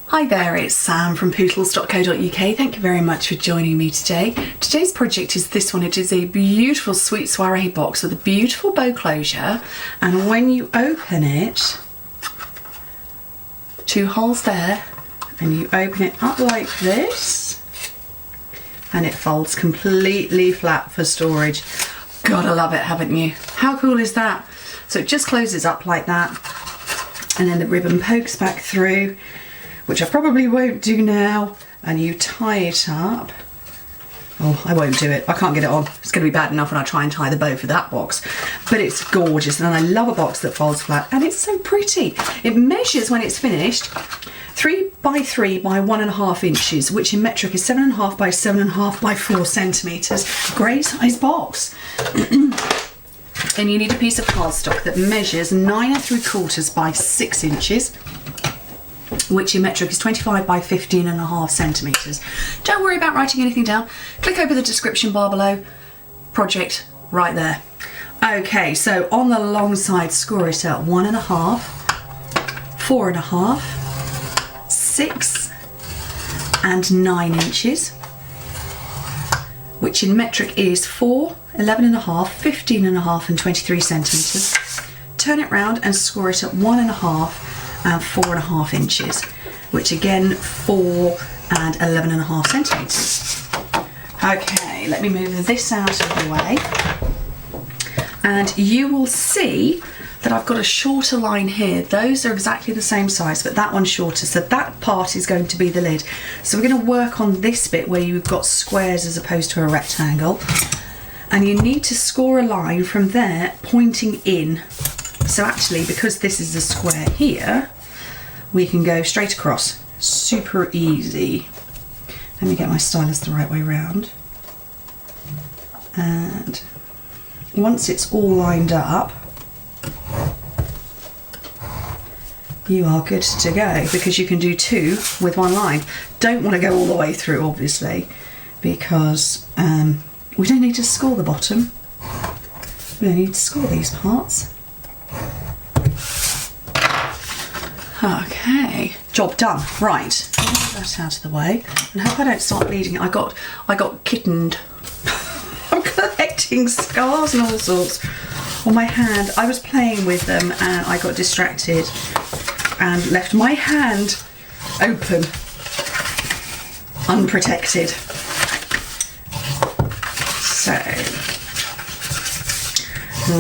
Hi there, it's Sam from poodles.co.uk. Thank you very much for joining me today. Today's project is this one. It is a beautiful Sweet Soiree box with a beautiful bow closure, and when you open it, two holes there, and you open it up like this, and it folds completely flat for storage. Gotta love it, haven't you? How cool is that? So it just closes up like that, and then the ribbon pokes back through, which I probably won't do now, and you tie it up. Oh, I won't do it. I can't get it on. It's going to be bad enough when I try and tie the bow for that box. But it's gorgeous, and I love a box that folds flat, and it's so pretty. It measures, when it's finished, 3 by 3 by 1.5 inches, which in metric is 7.5 by 7.5 by 4 centimetres. Great size box. And you need a piece of cardstock that measures 9 3/4 by 6 inches, which in metric is 25 by 15.5 centimetres. Don't worry about writing anything down. Click over the description bar below. Project right there. Okay, so on the long side, score it at 1.5, 4.5, 6 and 9 inches, which in metric is 4, 11.5, 15.5 and 23 centimetres. Turn it round and score it at 1.5 and 4.5 inches, which again 4 and 11.5 centimetres. Okay, let me move this out of the way, and you will see that I've got a shorter line here. Those are exactly the same size, but that one's shorter, so that part is going to be the lid. So we're going to work on this bit where you've got squares as opposed to a rectangle, and you need to score a line from there pointing in. So actually, because this is a square here, we can go straight across. Super easy. Let me get my stylus the right way round. And once it's all lined up, you are good to go, because you can do 2 with 1 line. Don't want to go all the way through, obviously, because we don't need to score the bottom. We don't need to score these parts. Okay, job done. Right, get that out of the way, and hope I don't start bleeding. I got kittened. I'm collecting scars and all sorts on my hand. I was playing with them and I got distracted and left my hand open, unprotected. So,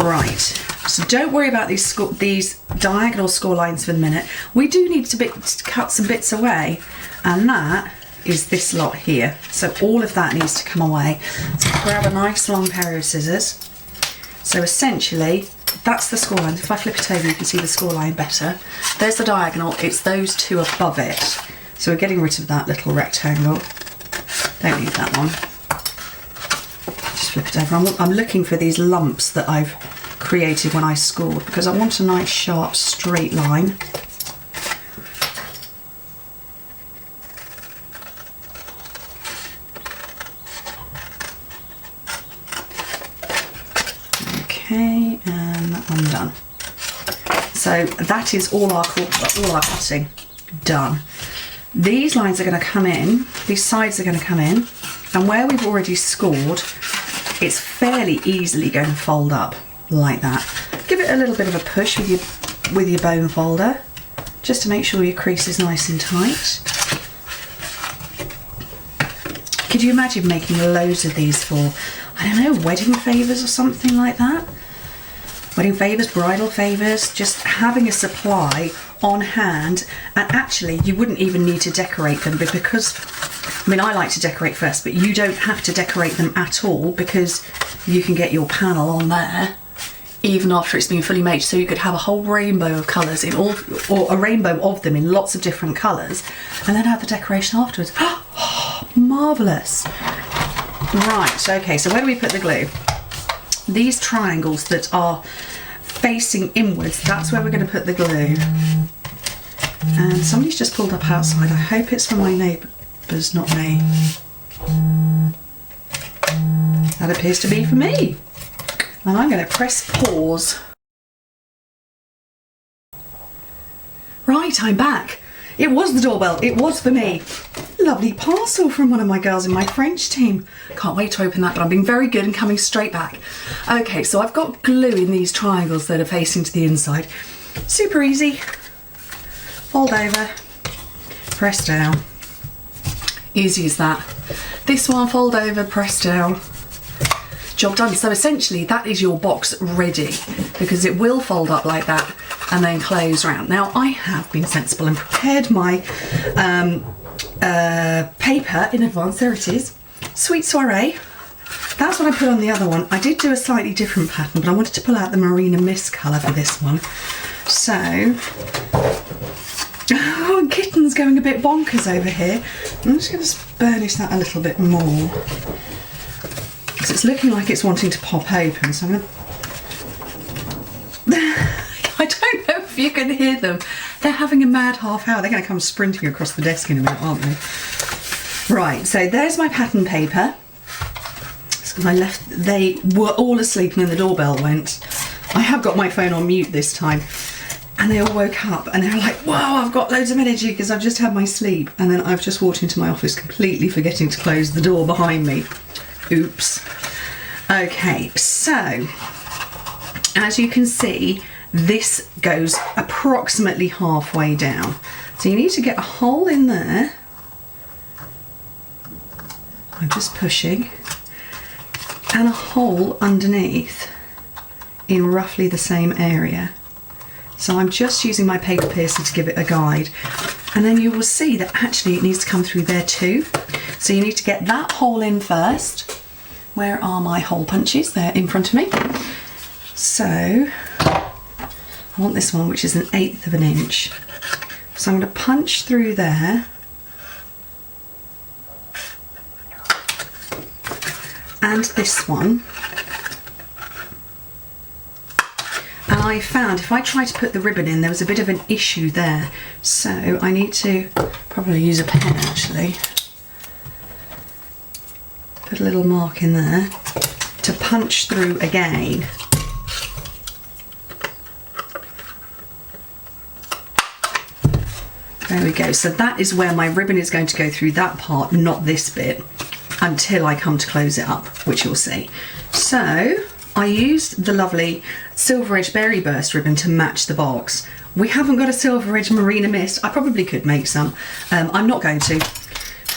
right. So don't worry about these diagonal score lines for the minute. We do need to cut some bits away, and that is this lot here. So all of that needs to come away. So grab a nice long pair of scissors. So essentially, that's the score line. If I flip it over, you can see the score line better. There's the diagonal. It's those two above it. So we're getting rid of that little rectangle. Don't need that one. Just flip it over. I'm looking for these lumps that I've created when I scored, because I want a nice sharp straight line. Okay, and I'm done. So that is all our cutting done. These lines are going to come in, these sides are going to come in, and where we've already scored, it's fairly easily going to fold up like that. Give it a little bit of a push with your bone folder, just to make sure your crease is nice and tight. Could you imagine making loads of these for, I don't know, wedding favours or something like that? Wedding favours, bridal favours, just having a supply on hand. And actually you wouldn't even need to decorate them, because, I mean, I like to decorate first, but you don't have to decorate them at all, because you can get your panel on there even after it's been fully made. So you could have a whole rainbow of colours in all, or a rainbow of them in lots of different colours, and then have the decoration afterwards. Oh, marvellous. Right, okay, so where do we put the glue? These triangles that are facing inwards, that's where we're going to put the glue. And somebody's just pulled up outside. I hope it's from my neighbours, not me. That appears to be for me. And I'm going to press pause. Right, I'm back. It was the doorbell. It was for me. Lovely parcel from one of my girls in my French team. Can't wait to open that, but I'm being very good and coming straight back. Okay, so I've got glue in these triangles that are facing to the inside. Super easy. Fold over, press down. Easy as that. This one, fold over, press down. Job done. So essentially that is your box ready, because it will fold up like that and then close round. Now I have been sensible and prepared my paper in advance. There it is. Sweet Soiree. That's what I put on the other one. I did do a slightly different pattern, but I wanted to pull out the Marina Mist colour for this one. So, oh, Kitten's going a bit bonkers over here. I'm just going to burnish that a little bit more, because it's looking like it's wanting to pop open. So I'm going to... I don't know if you can hear them. They're having a mad half hour. They're going to come sprinting across the desk in a minute, aren't they? Right, so there's my pattern paper. So I left, they were all asleep and then the doorbell went. I have got my phone on mute this time. And they all woke up and they were like, wow, I've got loads of energy because I've just had my sleep. And then I've just walked into my office completely forgetting to close the door behind me. Oops. Okay, so as you can see, this goes approximately halfway down. So you need to get a hole in there. I'm just pushing. And a hole underneath in roughly the same area. So I'm just using my paper piercer to give it a guide. And then you will see that actually it needs to come through there too. So you need to get that hole in first. Where are my hole punches? They're in front of me. So I want this one, which is 1/8 of an inch. So I'm going to punch through there. And this one. And I found if I try to put the ribbon in, there was a bit of an issue there. So I need to probably use a pen actually. Put a little mark in there to punch through again. There we go. So that is where my ribbon is going to go through that part, not this bit, until I come to close it up, which you'll see. So I used the lovely Silver Edge Berry Burst ribbon to match the box. We haven't got a Silver Edge Marina Mist. I probably could make some. I'm not going to,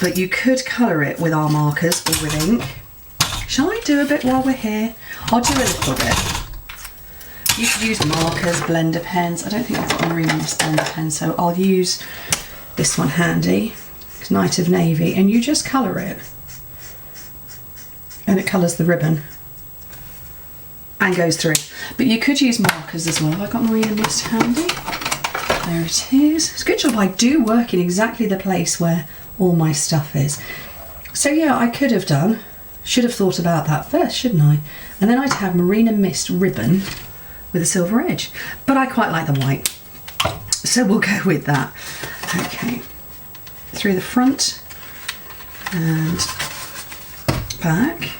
but you could colour it with our markers or with ink. Shall I do a bit while we're here? I'll do a little bit. You could use markers, blender pens. I don't think I've got a Marina Mist blender pen, so I'll use this one handy. It's Night of Navy, and you just colour it. And it colours the ribbon and goes through. But you could use markers as well. Have I got Marina Mist handy? There it is. It's a good job I do work in exactly the place where all my stuff is. So yeah, I could have done, should have thought about that first, shouldn't I? And then I'd have Marina Mist ribbon with a silver edge. But I quite like the white. So we'll go with that. Okay. Through the front and back.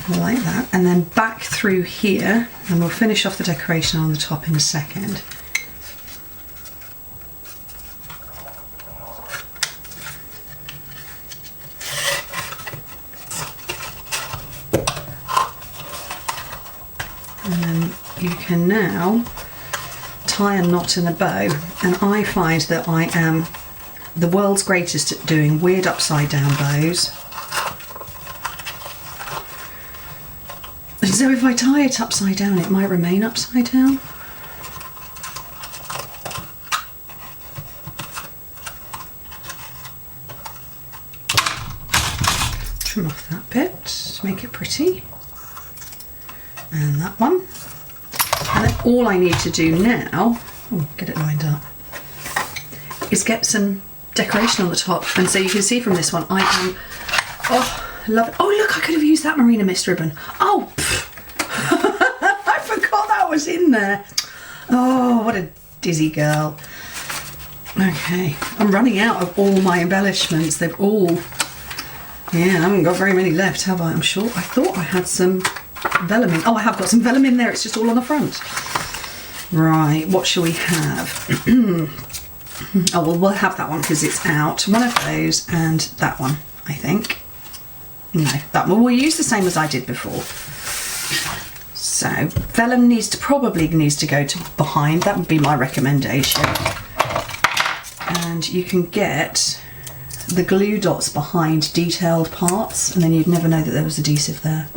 Like that, and then back through here, and we'll finish off the decoration on the top in a second. And then you can now tie a knot in a bow, and I find that I am the world's greatest at doing weird upside down bows. So if I tie it upside down, it might remain upside down. Trim off that bit to make it pretty. And that one. And then all I need to do now, oh, get it lined up, is get some decoration on the top. And so you can see from this one, I am, oh, love it. Oh look, I could have used that Marina Mist ribbon. Oh, I forgot that was in there. Oh, what a dizzy girl. Okay, I'm running out of all my embellishments. They've all Yeah, I haven't got very many left, have I? I'm sure. I thought I had some vellum in. Oh, I have got some vellum in there. It's just all on the front. Right, what shall we have? Oh, well, we'll have that one because it's out. One of those and that one, I think. No, that one. We'll use the same as I did before. So, vellum probably needs to go to behind. That would be my recommendation. And you can get the glue dots behind detailed parts, and then you'd never know that there was adhesive there.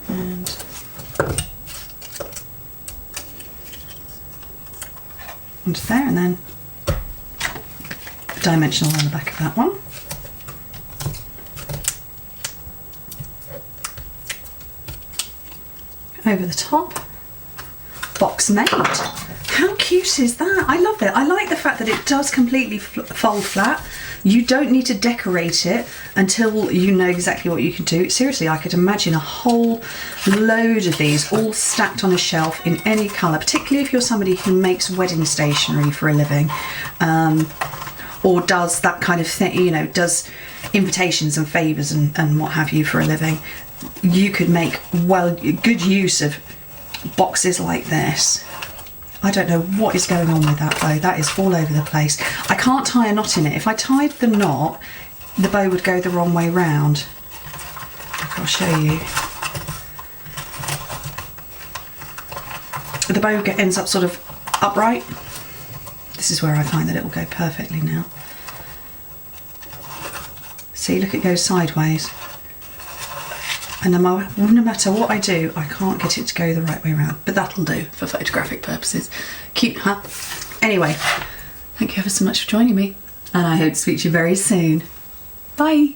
And onto there, and then dimensional on the back of that one. Over the top. Box made. How cute is that? I love it. I like the fact that it does completely fold flat. You don't need to decorate it until you know exactly what you can do. Seriously, I could imagine a whole load of these all stacked on a shelf in any colour, particularly if you're somebody who makes wedding stationery for a living, or does that kind of thing, you know, does invitations and favours and what have you for a living. You could make good use of boxes like this. I don't know what is going on with that bow. That is all over the place. I can't tie a knot in it. If I tied the knot, the bow would go the wrong way round. I'll show you. The bow ends up sort of upright. This is where I find that it will go perfectly now. See, look, it goes sideways. And no matter what I do, I can't get it to go the right way around. But that'll do for photographic purposes. Cute, huh? Anyway, thank you ever so much for joining me. And I hope to speak to you very soon. Bye.